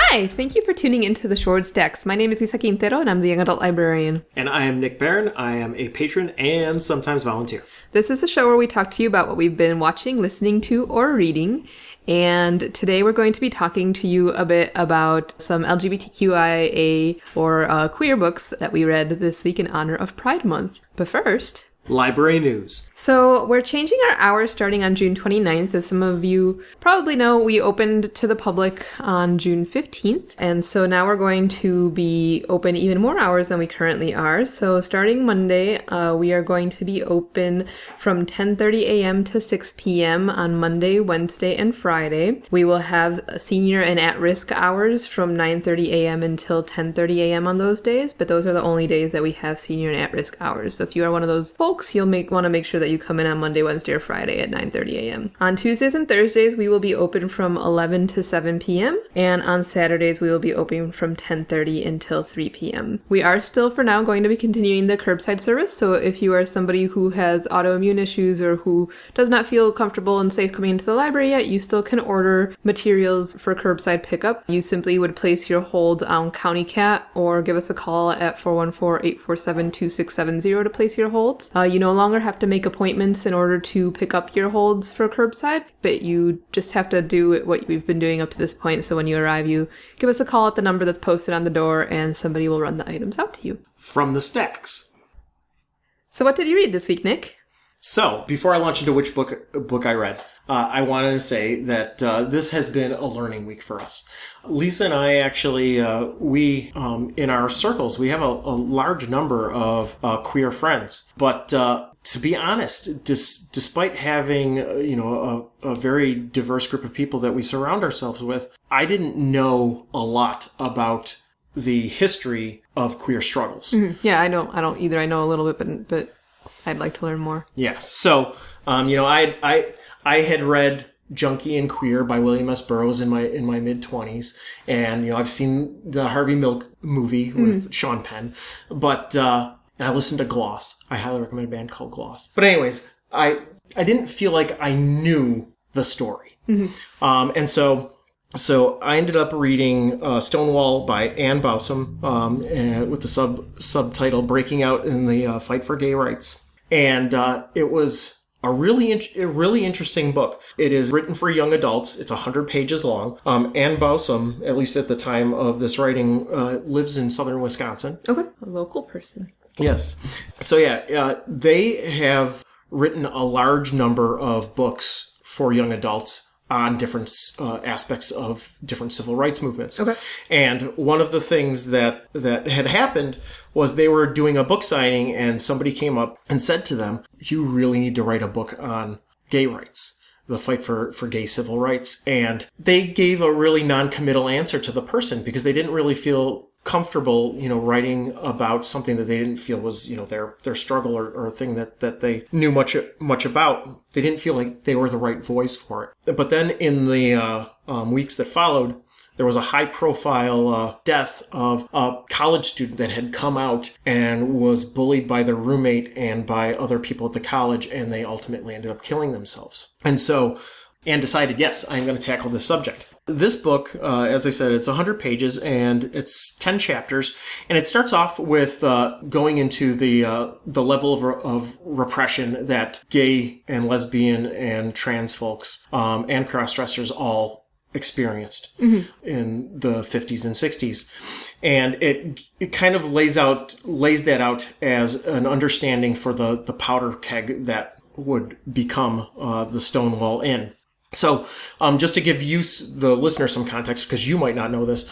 Hi, thank you for tuning into the Short Stacks. My name is Lisa Quintero, and I'm the Young Adult Librarian. And I am Nick Barron. I am a patron and sometimes volunteer. This is a show where we talk to you about what we've been watching, listening to, or reading. And today we're going to be talking to you a bit about some LGBTQIA or queer books that we read this week in honor of Pride Month. But first, library news. So we're changing our hours starting on June 29th. As some of you probably know, we opened to the public on June 15th. And so now we're going to be open even more hours than we currently are. So starting Monday, we are going to be open from 10:30 a.m. to 6 p.m. on Monday, Wednesday, and Friday. We will have senior and at-risk hours from 9:30 a.m. until 10:30 a.m. on those days. But those are the only days that we have senior and at-risk hours. So if you are one of those folks, you'll want to make sure that you come in on Monday, Wednesday, or Friday at 9:30 a.m. On Tuesdays and Thursdays, we will be open from 11 to 7 p.m. And on Saturdays, we will be open from 10:30 until 3 p.m. We are still, for now, going to be continuing the curbside service. So if you are somebody who has autoimmune issues or who does not feel comfortable and safe coming into the library yet, you still can order materials for curbside pickup. You simply would place your hold on County Cat or give us a call at 414-847-2670 to place your holds. You no longer have to make appointments in order to pick up your holds for curbside, but you just have to do what we've been doing up to this point. So when you arrive, you give us a call at the number that's posted on the door and somebody will run the items out to you. From the stacks. So what did you read this week, Nick? So, before I launch into which book I read, I wanted to say that this has been a learning week for us. Lisa and I actually, in our circles, we have a large number of queer friends. But to be honest, despite having a very diverse group of people that we surround ourselves with, I didn't know a lot about the history of queer struggles. Mm-hmm. Yeah, I don't either. I know a little bit, but I'd like to learn more. Yes. So, I had read Junkie and Queer by William S. Burroughs in my mid-20s. And, I've seen the Harvey Milk movie with Sean Penn. But I listened to Gloss. I highly recommend a band called Gloss. But anyways, I didn't feel like I knew the story. Mm-hmm. And so I ended up reading Stonewall by Ann Bowsam with the subtitle Breaking Out in the Fight for Gay Rights. And it was a really interesting book. It is written for young adults. It's 100 pages long. Ann Bowsam, at least at the time of this writing, lives in southern Wisconsin. Okay, a local person. Yes. So they have written a large number of books for young adults on different aspects of different civil rights movements. Okay. And one of the things that had happened was they were doing a book signing and somebody came up and said to them, you really need to write a book on gay rights, the fight for gay civil rights. And they gave a really non-committal answer to the person because they didn't really feel comfortable, writing about something that they didn't feel was, their struggle or a thing that they knew much about. They didn't feel like they were the right voice for it. But then in the weeks that followed, there was a high-profile death of a college student that had come out and was bullied by their roommate and by other people at the college, and they ultimately ended up killing themselves. And so Anne decided, yes, I'm going to tackle this subject. This book, as I said, it's 100 pages and it's 10 chapters. And it starts off with going into the level of repression that gay and lesbian and trans folks and cross-dressers all experienced in the 50s and 60s. And it kind of lays that out as an understanding for the powder keg that would become the Stonewall Inn. So, just to give you, the listener, some context, because you might not know this,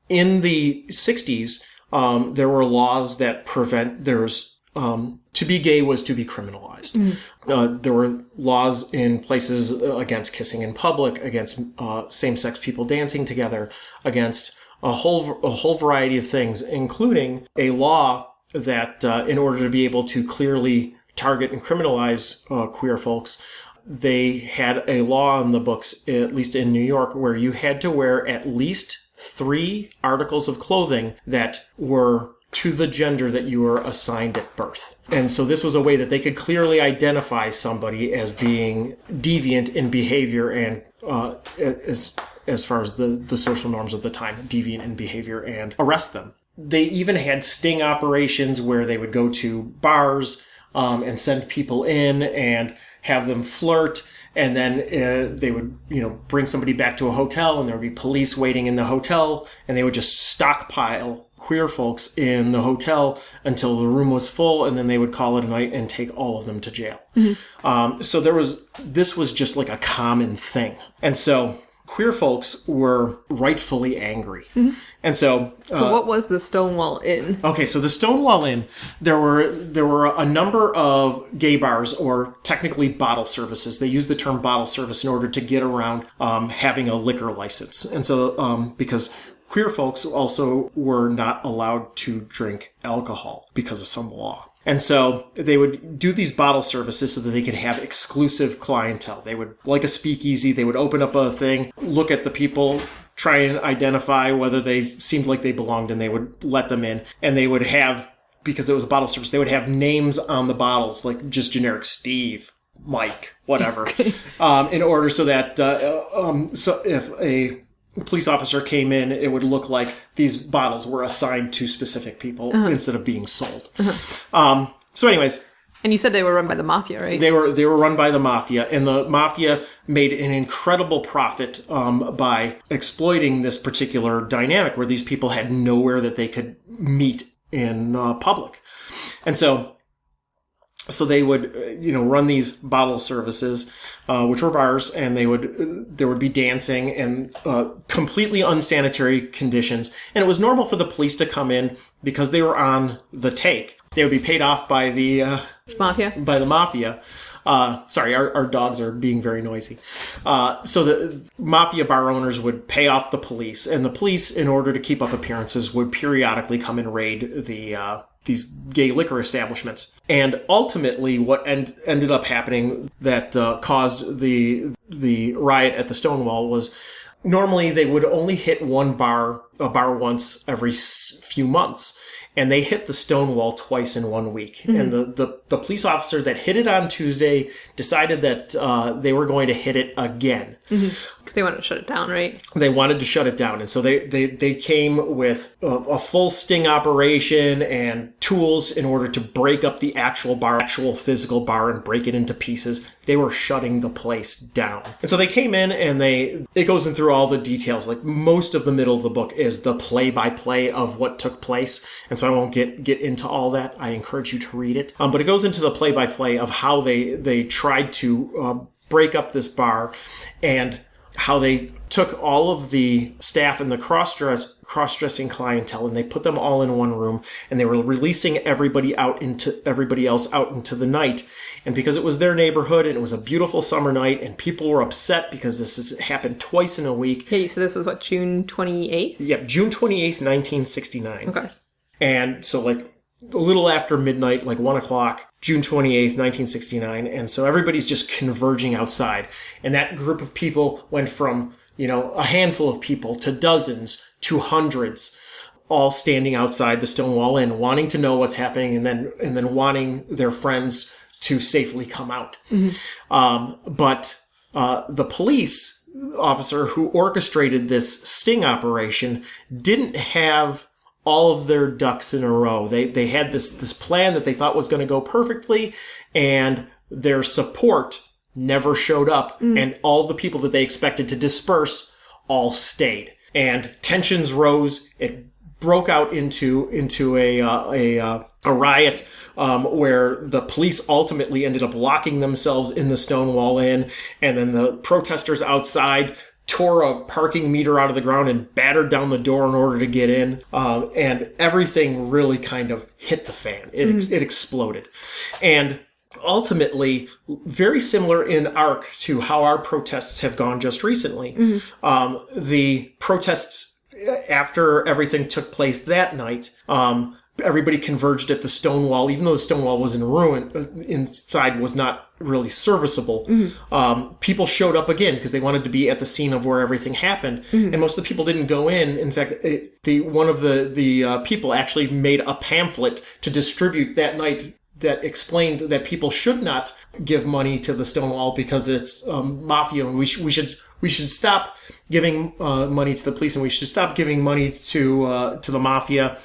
in the 60s, there were laws that to be gay was to be criminalized. There were laws in places against kissing in public, against same-sex people dancing together, against a whole variety of things, including a law that in order to be able to clearly target and criminalize queer folks, they had a law on the books, at least in New York, where you had to wear at least 3 articles of clothing that were to the gender that you were assigned at birth. And so this was a way that they could clearly identify somebody as being deviant in behavior and as far as the social norms of the time, deviant in behavior, and arrest them. They even had sting operations where they would go to bars and send people in and have them flirt. And then they would, bring somebody back to a hotel, and there would be police waiting in the hotel, and they would just stockpile queer folks in the hotel until the room was full, and then they would call it a night and take all of them to jail. Mm-hmm. So this was just like a common thing. And so queer folks were rightfully angry. Mm-hmm. And so what was the Stonewall Inn? Okay, so the Stonewall Inn, there were a number of gay bars, or technically bottle services. They use the term bottle service in order to get around having a liquor license. And so because queer folks also were not allowed to drink alcohol because of some law. And so they would do these bottle services so that they could have exclusive clientele. They would, like a speakeasy, they would open up a thing, look at the people, try and identify whether they seemed like they belonged, and they would let them in. And they would have, because it was a bottle service, they would have names on the bottles, like just generic Steve, Mike, whatever, in order so that so if a police officer came in, it would look like these bottles were assigned to specific people instead of being sold. So anyways. And you said they were run by the mafia, right? They were run by the mafia, and the mafia made an incredible profit by exploiting this particular dynamic where these people had nowhere that they could meet in public. And so they would, run these bottle services, which were bars, and there would be dancing and completely unsanitary conditions. And it was normal for the police to come in because they were on the take. They would be paid off by the mafia. By the mafia. Sorry, our dogs are being very noisy. So the mafia bar owners would pay off the police, and the police, in order to keep up appearances, would periodically come and raid these gay liquor establishments. And ultimately, what ended up happening that caused the riot at the Stonewall was, normally they would only hit a bar once every few months. And they hit the Stonewall twice in 1 week. Mm-hmm. And the police officer that hit it on Tuesday decided that they were going to hit it again. Because they wanted to shut it down, right? They wanted to shut it down. And so they came with a full sting operation and tools in order to break up the actual physical bar, and break it into pieces. They were shutting the place down. And so they came in, and it goes in through all the details. Like, most of the middle of the book is the play-by-play of what took place. And so I won't get into all that. I encourage you to read it. But it goes into the play-by-play of how they tried to break up this bar, and how they took all of the staff and the cross-dressing clientele, and they put them all in one room, and they were releasing everybody else out into the night. And because it was their neighborhood, and it was a beautiful summer night, and people were upset because this has happened twice in a week. Hey, so this was what, June 28th? Yeah, June 28th, 1969. Okay. And so, like, a little after midnight, like 1 o'clock, June 28th, 1969. And so everybody's just converging outside. And that group of people went from, a handful of people to dozens to hundreds, all standing outside the Stonewall Inn, wanting to know what's happening, and then wanting their friends to safely come out. Mm-hmm. But the police officer who orchestrated this sting operation didn't have all of their ducks in a row. They had this plan that they thought was going to go perfectly, and their support never showed up, and all the people that they expected to disperse all stayed. And tensions rose. It broke out into a riot where the police ultimately ended up locking themselves in the Stonewall Inn, and then the protesters outside tore a parking meter out of the ground and battered down the door in order to get in. And everything really kind of hit the fan. It exploded. And ultimately, very similar in arc to how our protests have gone just recently. Mm-hmm. The protests, after everything took place that night, everybody converged at the Stonewall, even though the Stonewall was in ruin, inside was not really serviceable. Mm-hmm. People showed up again because they wanted to be at the scene of where everything happened. Mm-hmm. And most of the people didn't go in. In fact, one of the people actually made a pamphlet to distribute that night that explained that people should not give money to the Stonewall because it's mafia, and we should we should stop giving money to the police, and we should stop giving money to the mafia.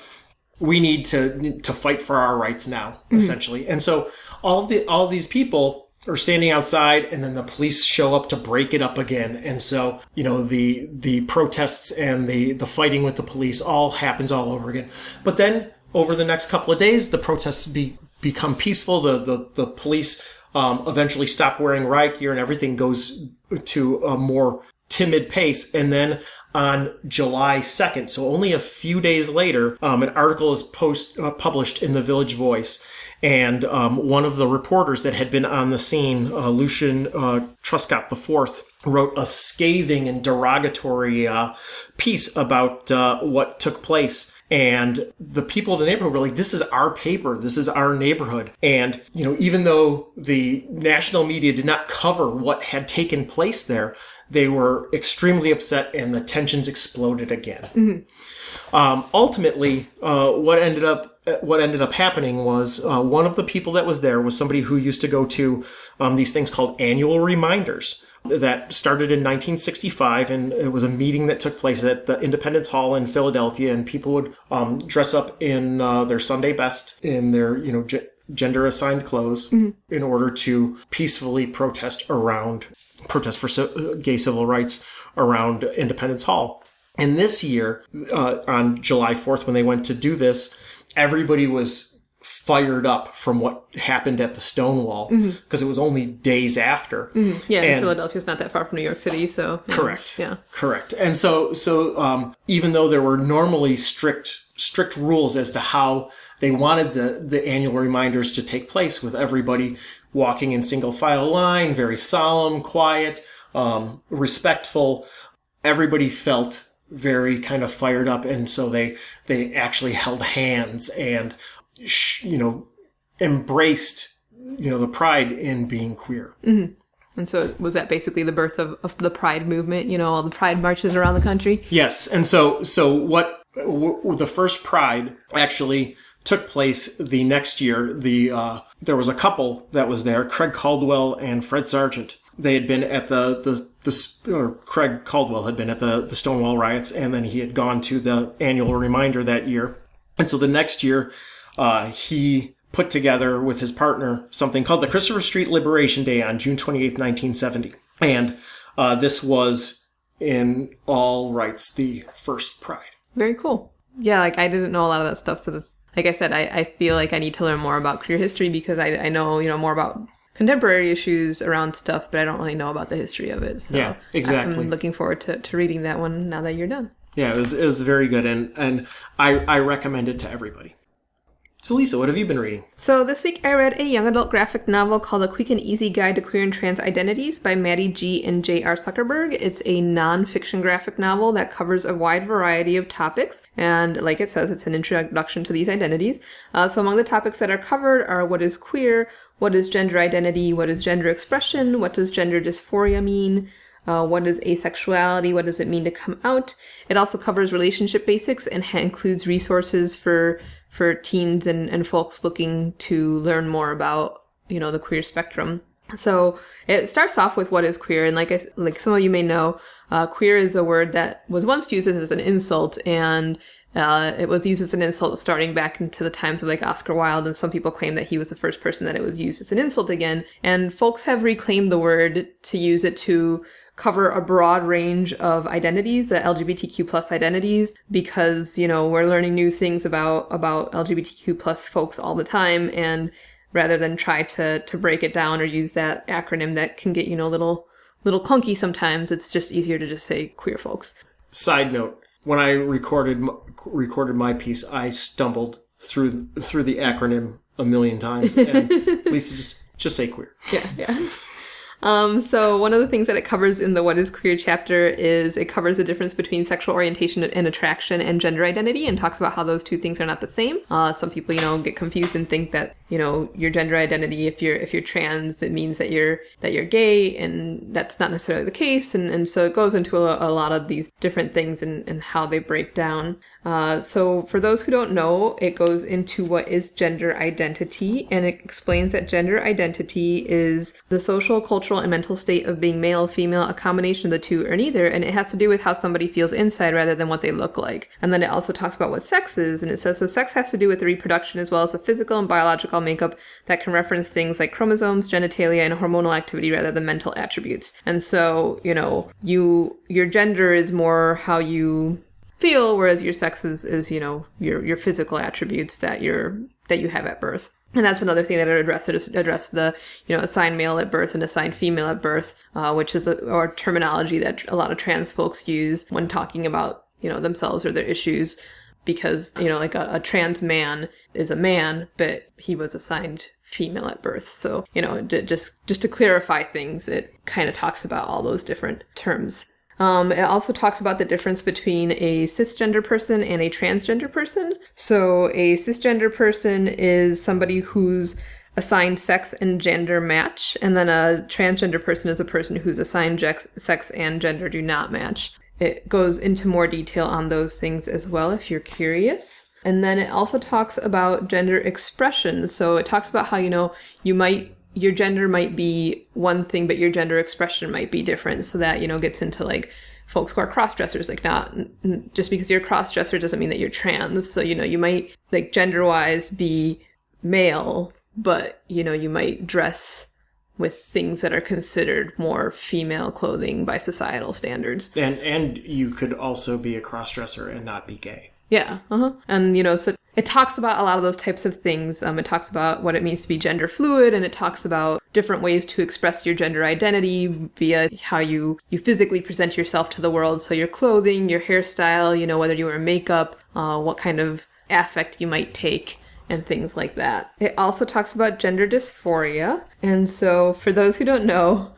We need to fight for our rights now, essentially. And so all of these people are standing outside, and then the police show up to break it up again. And so, the protests and the fighting with the police all happens all over again. But then over the next couple of days, the protests become peaceful. The police eventually stop wearing riot gear, and everything goes to a more timid pace. And then on July 2nd, so only a few days later, an article is published in the Village Voice. And one of the reporters that had been on the scene, Lucian Truscott IV, wrote a scathing and derogatory piece about what took place. And the people of the neighborhood were like, this is our paper. This is our neighborhood. And, even though the national media did not cover what had taken place there, they were extremely upset, and the tensions exploded again. Ultimately, what ended up happening was one of the people that was there was somebody who used to go to these things called annual reminders that started in 1965, and it was a meeting that took place at the Independence Hall in Philadelphia, and people would dress up in their Sunday best, in their gender assigned clothes, in order to peacefully protest for gay civil rights around Independence Hall. And this year, on July 4th, when they went to do this, everybody was fired up from what happened at the Stonewall, because it was only days after. Yeah, and Philadelphia's not that far from New York City, so... Correct. Yeah. Correct. And so even though there were normally strict rules as to how they wanted the annual reminders to take place, with everybody walking in single file line, very solemn, quiet, respectful, everybody felt very kind of fired up, and so they actually held hands and embraced the pride in being queer. And so was that basically the birth of the Pride movement? All the Pride marches around the country. Yes, and so what the first Pride actually took place the next year. There was a couple that was there, Craig Caldwell and Fred Sargent. They had been at Craig Caldwell had been at the Stonewall riots, and then he had gone to the annual reminder that year. And so the next year, he put together with his partner something called the Christopher Street Liberation Day on June 28th, 1970. And this was, in all rights, the first Pride. Very cool. Yeah, I didn't know a lot of that stuff, so this, like I said, I feel like I need to learn more about queer history, because I know, more about contemporary issues around stuff, but I don't really know about the history of it. So yeah, exactly. I'm looking forward to reading that one now that you're done. Yeah, it was very good, and I recommend it to everybody. So Lisa, what have you been reading? So this week I read a young adult graphic novel called A Quick and Easy Guide to Queer and Trans Identities by Maddie G. and J.R. Zuckerberg. It's a non-fiction graphic novel that covers a wide variety of topics, and like it says, it's an introduction to these identities. So among the topics that are covered are what is queer, what is gender identity, what is gender expression, what does gender dysphoria mean, what is asexuality, what does it mean to come out. It also covers relationship basics and includes resources for teens and folks looking to learn more about, the queer spectrum. So it starts off with what is queer, and like some of you may know, queer is a word that was once used as an insult, and it was used as an insult starting back into the times of Oscar Wilde, and some people claim that he was the first person that it was used as an insult again. And folks have reclaimed the word to use it to cover a broad range of identities, LGBTQ plus identities, because, we're learning new things about LGBTQ plus folks all the time, and rather than try to break it down or use that acronym that can get, little clunky sometimes, it's just easier to just say queer folks. Side note, when I recorded my piece, I stumbled through the acronym a million times, and Lisa, just say queer. Yeah. So one of the things that it covers in the What is Queer chapter is it covers the difference between sexual orientation and attraction and gender identity, and talks about how those two things are not the same. Some people, get confused and think that, your gender identity, if you're trans, it means that you're gay, and that's not necessarily the case. And so it goes into a lot of these different things and how they break down. So for those who don't know, it goes into what is gender identity, and it explains that gender identity is the social, cultural, cultural and mental state of being male, female, a combination of the two, or neither. And it has to do with how somebody feels inside rather than what they look like. And then it also talks about what sex is. And it says, so sex has to do with the reproduction as well as the physical and biological makeup that can reference things like chromosomes, genitalia, and hormonal activity rather than mental attributes. And so, your gender is more how you feel, whereas your sex is your physical attributes that you have at birth. And that's another thing that it address the, assigned male at birth and assigned female at birth, which is a terminology that a lot of trans folks use when talking about, themselves or their issues, because, like a trans man is a man, but he was assigned female at birth. So, just to clarify things, it kind of talks about all those different terms. It also talks about the difference between a cisgender person and a transgender person. So a cisgender person is somebody whose assigned sex and gender match, and then a transgender person is a person whose assigned sex and gender do not match. It goes into more detail on those things as well if you're curious. And then it also talks about gender expression. So it talks about how, your gender might be one thing, but your gender expression might be different. So that, gets into like folks who are cross-dressers, like not just because you're a cross-dresser doesn't mean that you're trans. So, you might like gender-wise be male, but, you might dress with things that are considered more female clothing by societal standards. And you could also be a cross-dresser and not be gay. Yeah. And, so it talks about a lot of those types of things. It talks about what it means to be gender fluid, and it talks about different ways to express your gender identity via how you physically present yourself to the world. So your clothing, your hairstyle, whether you wear makeup, what kind of affect you might take, and things like that. It also talks about gender dysphoria. And so for those who don't know,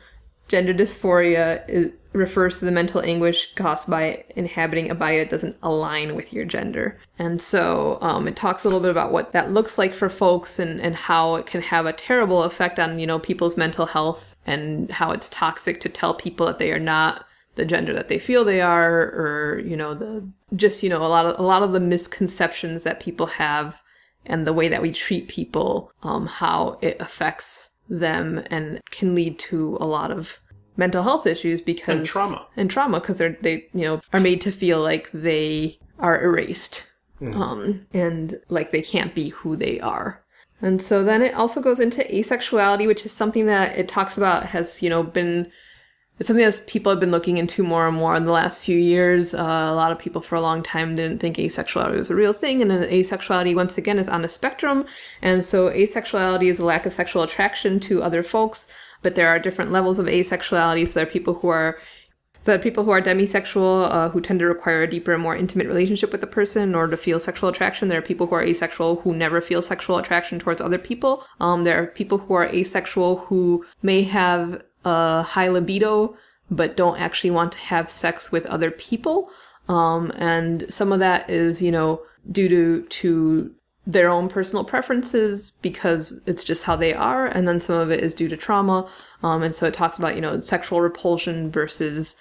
gender dysphoria refers to the mental anguish caused by inhabiting a body that doesn't align with your gender. And so it talks a little bit about what that looks like for folks and how it can have a terrible effect on, people's mental health, and how it's toxic to tell people that they are not the gender that they feel they are, or, a lot of the misconceptions that people have and the way that we treat people, how it affects them and can lead to a lot of mental health issues and trauma because they are made to feel like they are erased, and like they can't be who they are. And so then it also goes into asexuality, which is something that it talks about has it's something that people have been looking into more and more in the last few years. A lot of people for a long time didn't think asexuality was a real thing, and asexuality once again is on a spectrum. And so asexuality is a lack of sexual attraction to other folks. But there are different levels of asexuality. So there are people who are demisexual, who tend to require a deeper and more intimate relationship with the person in order to feel sexual attraction. There are people who are asexual who never feel sexual attraction towards other people. There are people who are asexual who may have a high libido but don't actually want to have sex with other people. And some of that is, due to their own personal preferences because it's just how they are, and then some of it is due to trauma. And so it talks about, sexual repulsion versus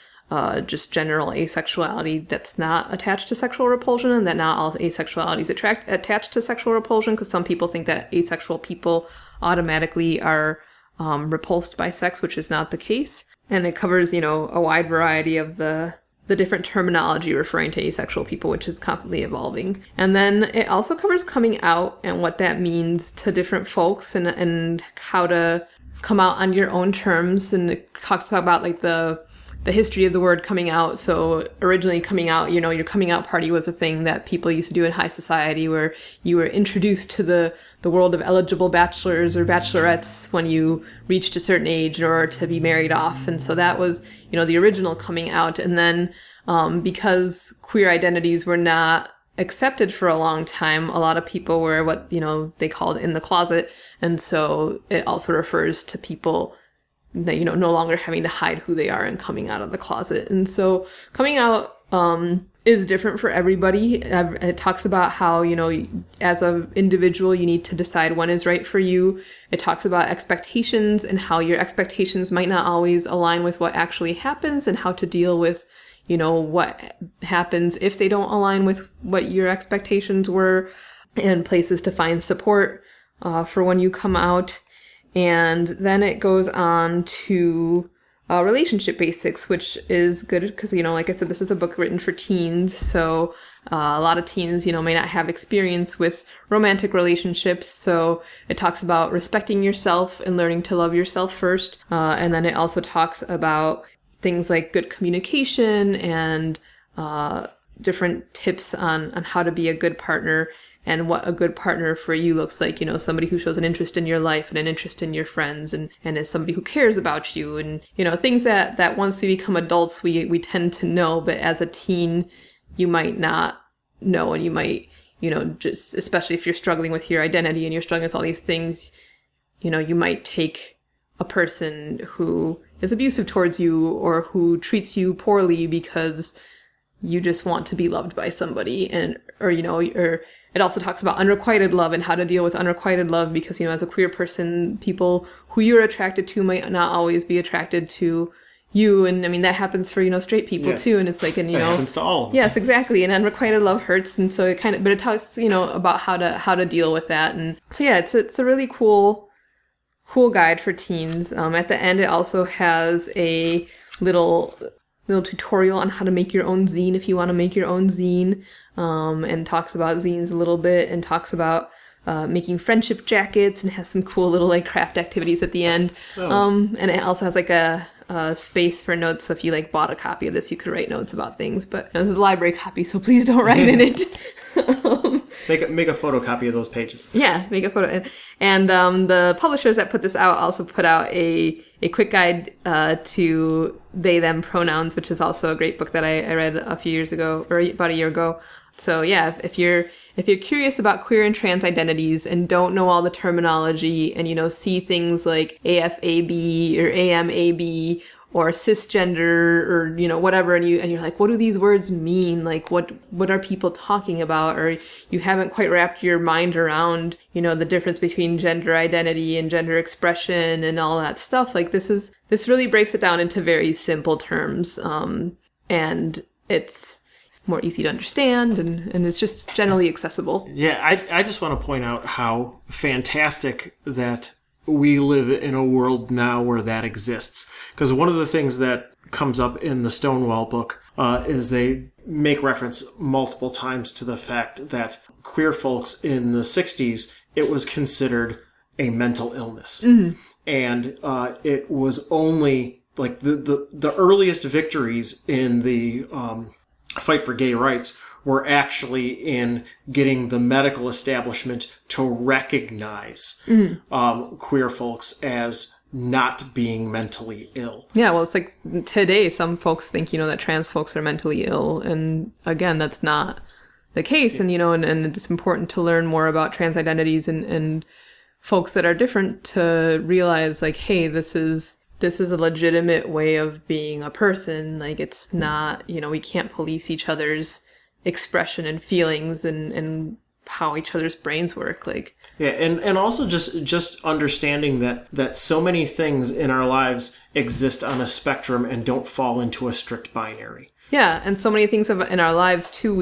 just general asexuality that's not attached to sexual repulsion, and that not all asexuality is attached to sexual repulsion, because some people think that asexual people automatically are repulsed by sex, which is not the case. And it covers, a wide variety of the different terminology referring to asexual people, which is constantly evolving. And then it also covers coming out and what that means to different folks, and how to come out on your own terms. And it talks about like the history of the word coming out. So originally coming out, your coming out party was a thing that people used to do in high society, where you were introduced to the world of eligible bachelors or bachelorettes when you reached a certain age in order to be married off. And so that was, the original coming out. And then because queer identities were not accepted for a long time, a lot of people were what, they called in the closet. And so it also refers to people that, no longer having to hide who they are and coming out of the closet. And so coming out is different for everybody. It talks about how, as an individual, you need to decide when is right for you. It talks about expectations and how your expectations might not always align with what actually happens, and how to deal with, what happens if they don't align with what your expectations were, and places to find support for when you come out. And then it goes on to relationship basics, which is good because, like I said, this is a book written for teens. So a lot of teens, may not have experience with romantic relationships. So it talks about respecting yourself and learning to love yourself first. And then it also talks about things like good communication and different tips on how to be a good partner and what a good partner for you looks like, somebody who shows an interest in your life and an interest in your friends and is somebody who cares about you and, things that once we become adults, we tend to know, but as a teen, you might not know and you might, just, especially if you're struggling with your identity and you're struggling with all these things, you might take a person who is abusive towards you or who treats you poorly because you just want to be loved by somebody or it also talks about unrequited love and how to deal with unrequited love because, as a queer person, people who you're attracted to might not always be attracted to you. And I mean, that happens for, straight people too. And it's like, and, that happens to all of us. Yes, exactly. And unrequited love hurts. And so but it talks, about how to deal with that. And so, yeah, it's a really cool guide for teens. At the end, it also has a little tutorial on how to make your own zine if you want to make your own zine, and talks about zines a little bit and talks about making friendship jackets and has some cool little craft activities at the end. And it also has a space for notes, so if you bought a copy of this, you could write notes about things, but this is a library copy, so please don't write in it. Make a photocopy of those pages. Yeah, make a photo. And the publishers that put this out also put out a quick guide to they, them pronouns, which is also a great book that I read a few years ago, or about a year ago. So yeah, if you're curious about queer and trans identities and don't know all the terminology and, see things like AFAB or AMAB or cisgender or, whatever, and you're like, what do these words mean? Like, what are people talking about? Or you haven't quite wrapped your mind around, the difference between gender identity and gender expression and all that stuff. This really breaks it down into very simple terms. And it's more easy to understand and it's just generally accessible. Yeah, I just want to point out how fantastic that we live in a world now where that exists. Because one of the things that comes up in the Stonewall book is they make reference multiple times to the fact that queer folks in the 60s, it was considered a mental illness. Mm-hmm. And it was only the earliest victories in the fight for gay rights were actually in getting the medical establishment to recognize queer folks as not being mentally ill. Yeah, well, it's today some folks think, that trans folks are mentally ill. And again, that's not the case. And, and it's important to learn more about trans identities and folks that are different to realize hey, this is a legitimate way of being a person. It's not, we can't police each other's expression and feelings and how each other's brains work. Yeah, and also just understanding that so many things in our lives exist on a spectrum and don't fall into a strict binary. Yeah, and so many things in our lives too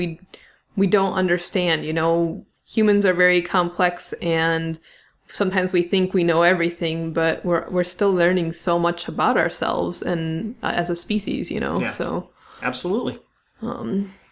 we don't understand. Humans are very complex and sometimes we think we know everything, but we're still learning so much about ourselves and as a species, Yeah, so absolutely.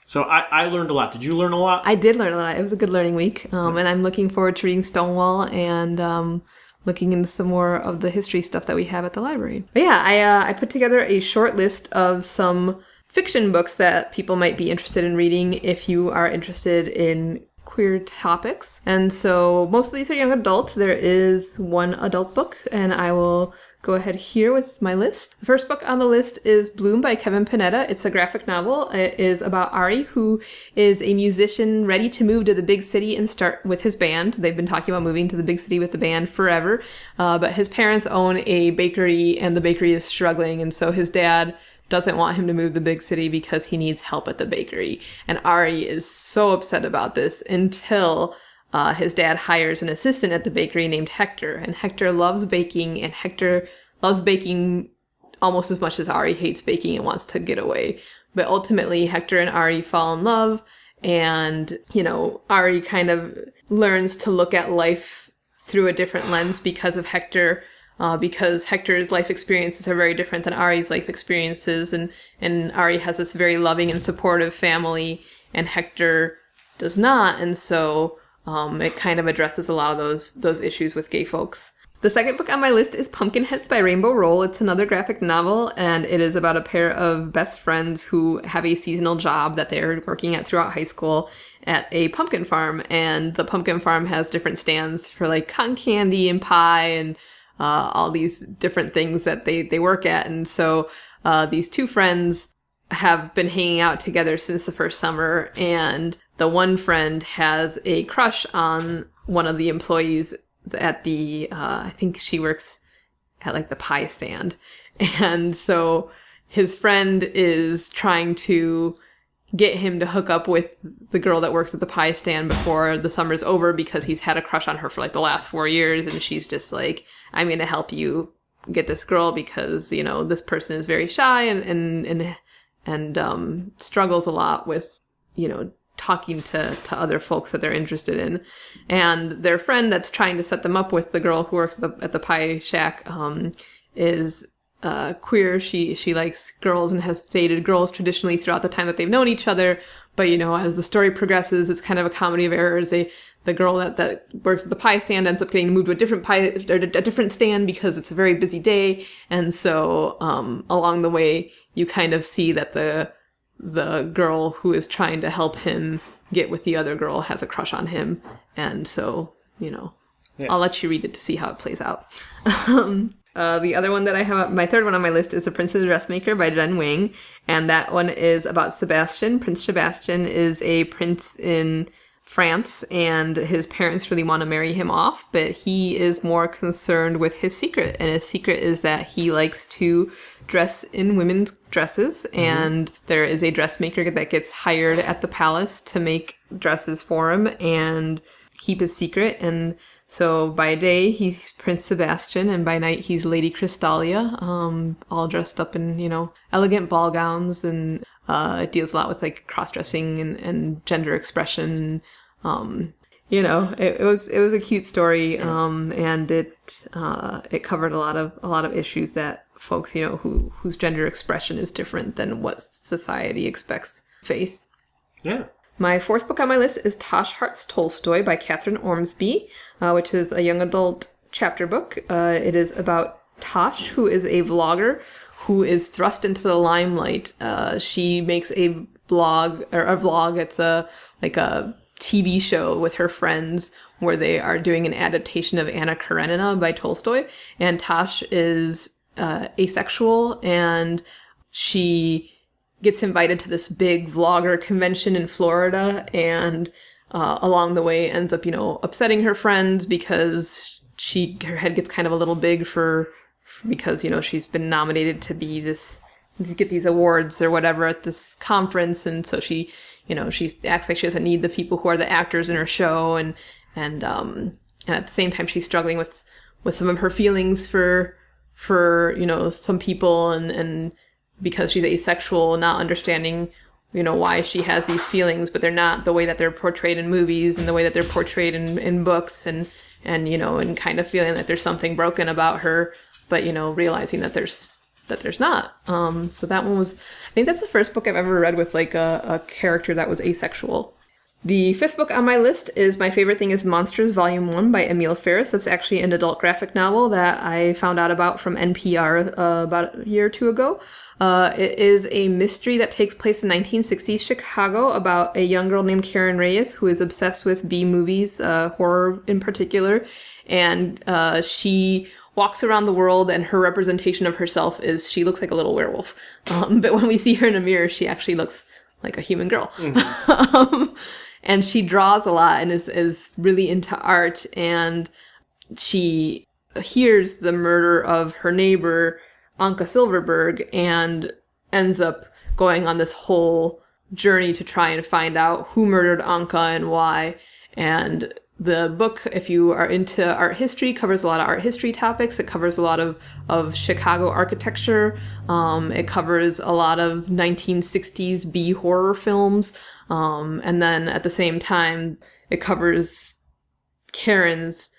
So I learned a lot. Did you learn a lot? I did learn a lot. It was a good learning week, and I'm looking forward to reading Stonewall and looking into some more of the history stuff that we have at the library. But yeah, I put together a short list of some fiction books that people might be interested in reading if you are interested in queer topics. And so most of these are young adult. There is one adult book, and I will go ahead here with my list. The first book on the list is Bloom by Kevin Panetta. It's a graphic novel. It is about Ari, who is a musician ready to move to the big city and start with his band. They've been talking about moving to the big city with the band forever, but his parents own a bakery, and the bakery is struggling, and so his dad doesn't want him to move to the big city because he needs help at the bakery. And Ari is so upset about this until his dad hires an assistant at the bakery named Hector. And Hector loves baking, and Hector loves baking almost as much as Ari hates baking and wants to get away. But ultimately, Hector and Ari fall in love, and, Ari kind of learns to look at life through a different lens because of Hector because Hector's life experiences are very different than Ari's life experiences, and Ari has this very loving and supportive family, and Hector does not, and so it kind of addresses a lot of those issues with gay folks. The second book on my list is Pumpkinheads by Rainbow Rowell. It's another graphic novel, and it is about a pair of best friends who have a seasonal job that they're working at throughout high school at a pumpkin farm. And the pumpkin farm has different stands for like cotton candy and pie and all these different things that they work at. And so these two friends have been hanging out together since the first summer, and the one friend has a crush on one of the employees at the, I think she works at like the pie stand. And so his friend is trying to get him to hook up with the girl that works at the pie stand before the summer's over, because he's had a crush on her for like the last 4 years. And she's just like, I'm going to help you get this girl because, you know, this person is very shy and struggles a lot with, you know, talking to other folks that they're interested in. And their friend that's trying to set them up with the girl who works at the pie shack is queer. She likes girls and has dated girls traditionally throughout the time that they've known each other. But, you know, as the story progresses, it's kind of a comedy of errors. The girl that works at the pie stand ends up getting moved to a different stand because it's a very busy day. And so along the way, you kind of see that the girl who is trying to help him get with the other girl has a crush on him. And so, you know, yes. I'll let you read it to see how it plays out. The other one that I have, my third one on my list, is The Prince's Dressmaker by Jen Wang. And that one is about Sebastian. Prince Sebastian is a prince in France, and his parents really want to marry him off, but he is more concerned with his secret. And his secret is that he likes to dress in women's dresses, and there is a dressmaker that gets hired at the palace to make dresses for him and keep his secret. And so by day he's Prince Sebastian, and by night he's Lady Crystalia, all dressed up in, you know, elegant ball gowns, and it deals a lot with like cross-dressing and gender expression. You know, it was a cute story, and it covered a lot of issues that folks, you know, whose gender expression is different than what society expects face. Yeah. My fourth book on my list is Tosh Hearts Tolstoy by Catherine Ormsby, which is a young adult chapter book. It is about Tosh, who is a vlogger who is thrust into the limelight. She makes a vlog. It's a TV show with her friends where they are doing an adaptation of Anna Karenina by Tolstoy. And Tosh is asexual, and she gets invited to this big vlogger convention in Florida, and along the way ends up, you know, upsetting her friends because her head gets kind of a little big because, you know, she's been nominated to get these awards or whatever at this conference, and so she acts like she doesn't need the people who are the actors in her show, and at the same time she's struggling with some of her feelings for you know, some people, and because she's asexual, not understanding, you know, why she has these feelings, but they're not the way that they're portrayed in movies and the way that they're portrayed in books, and you know, and kind of feeling that there's something broken about her, but, you know, realizing that there's not. So that one was, I think that's the first book I've ever read with like a character that was asexual. The fifth book on my list is My Favorite Thing is Monsters Volume 1 by Emile Ferris. That's actually an adult graphic novel that I found out about from NPR about a year or two ago. It is a mystery that takes place in 1960s Chicago about a young girl named Karen Reyes who is obsessed with B movies, horror in particular, and she walks around the world, and her representation of herself is she looks like a little werewolf. But when we see her in a mirror, she actually looks like a human girl. Mm-hmm. And she draws a lot and is really into art, and she hears the murder of her neighbor, Anka Silverberg, and ends up going on this whole journey to try and find out who murdered Anka and why. And the book, if you are into art history, covers a lot of art history topics. It covers a lot of Chicago architecture. It covers a lot of 1960s B horror films. And then at the same time, it covers Karen's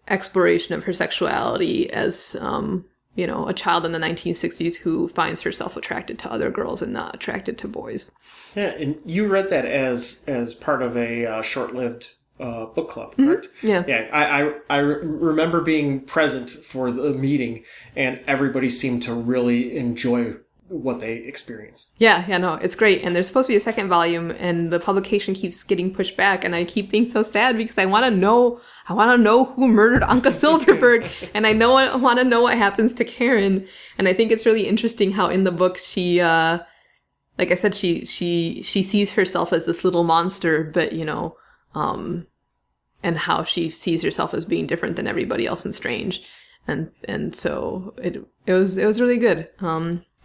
exploration of her sexuality as, a child in the 1960s who finds herself attracted to other girls and not attracted to boys. Yeah, and you read that as part of a short-lived book club, correct? Mm-hmm. Yeah. Yeah, I remember being present for the meeting, and everybody seemed to really enjoy what they experienced. Yeah, no, it's great. And there's supposed to be a second volume, and the publication keeps getting pushed back, and I keep being so sad because I want to know who murdered Anka Silverberg, and I want to know what happens to Karen. And I think it's really interesting how in the book she, like I said, she sees herself as this little monster, but and how she sees herself as being different than everybody else and strange, and so it was really good.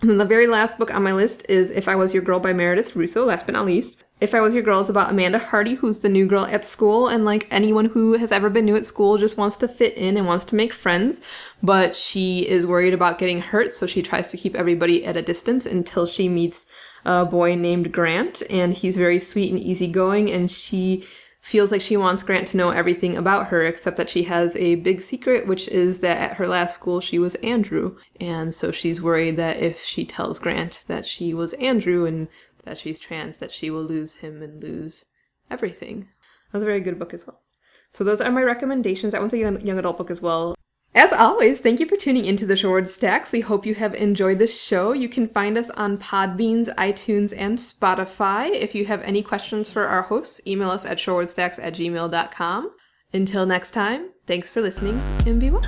And then the very last book on my list is If I Was Your Girl by Meredith Russo, last but not least. If I Was Your Girl is about Amanda Hardy, who's the new girl at school, and like anyone who has ever been new at school just wants to fit in and wants to make friends, but she is worried about getting hurt, so she tries to keep everybody at a distance until she meets a boy named Grant, and he's very sweet and easygoing, and she feels like she wants Grant to know everything about her, except that she has a big secret, which is that at her last school she was Andrew. And so she's worried that if she tells Grant that she was Andrew and that she's trans, that she will lose him and lose everything. That was a very good book as well. So those are my recommendations. That one's a young adult book as well. As always, thank you for tuning into the Shoreword Stacks. We hope you have enjoyed this show. You can find us on Podbeans, iTunes, and Spotify. If you have any questions for our hosts, email us at shorewordstacks@gmail.com. Until next time, thanks for listening and be well.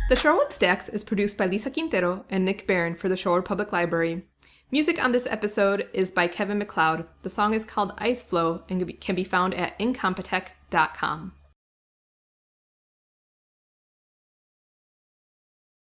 The Shoreword Stacks is produced by Lisa Quintero and Nick Barron for the Shoreword Public Library. Music on this episode is by Kevin MacLeod. The song is called Ice Flow and can be found at incompetech.com.